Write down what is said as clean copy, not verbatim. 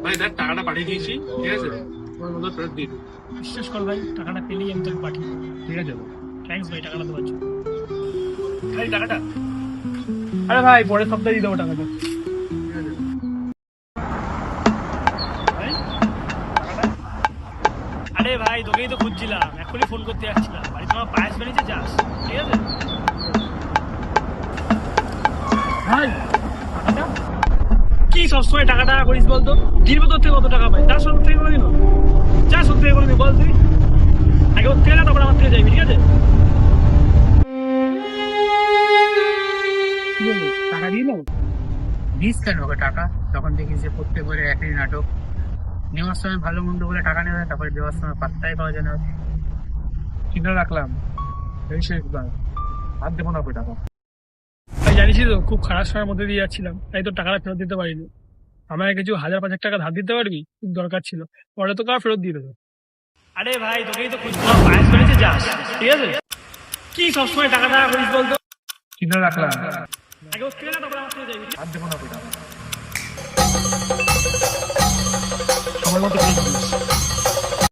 ভাই দেখ টাকাটা পাঠিয়ে দিয়েছি, ঠিক আছে? তোমার মতো ফেরত দিয়ে দিই। বিশ্বাস কর ভাই, টাকাটা পেলেই আমি তোকে পাঠিয়ে দেবো। ঠিক আছে ভাই। থ্যাংকস ভাই, টাকাটা দেওয়ার জন্য। ভাই টাকাটা, আরে ভাই পরের সপ্তাহে দিয়ে দেবো টাকাটা। ঠিক আছে ভাই টাকাটা, আরে ভাই তোকেই তো খুঁজছিলাম, এখনই ফোন করতে যাচ্ছিলাম। বাড়ি তোমার পায়েস বানিয়েছে, যাস। ঠিক আছে ভাই, টাকাটা কি সবসময় টাকা টাকা করিস বলতো? দিনবে তোর থেকে কত টাকা পাই, যা সব থেকে করে দিন, যা সব থেকে করে দিন বল তুই। আগে ওর থেকে না, তারপর আমার থেকে যাবি, ঠিক আছে? কি বলিস, টাকা দিয়ে দেবো? দিস কেন ওকে টাকা? তখন দেখিস যে প্রত্যেকবারে একই নাটক। নেওয়ার সময় ভালো মন্দ বলে টাকা নেওয়া হয়, তারপরে দেওয়ার সময় পাত্তাই পাওয়া যায় না। চিন্তা রাখলাম, এই শেষবার আর দেবো না ওকে টাকা। ভাই জানিসই তো, খুব খারাপ সময়ের মধ্যে দিয়ে যাচ্ছিলাম, তাই তো টাকাটা ফেরত দিতে পারিনি। আমাকে কিছু 1000-5000 টাকা ধার দিতে পারবি? খুব দরকার ছিল, পরে তোকে আর ফেরত দিয়ে দেবো। আরে ভাই তোকেই তো খুঁজছিলাম, পায়েস বানিয়েছে, যাস। ঠিক আছে কি সবসময় টাকা টাকা করিস বলতো? চিন্তা রাখলাম, আগে ওর থেকে না, তারপর আমার থেকে যাবি। আর দেবো না ওকে টাকা। সময় মতো ফেরত দিস।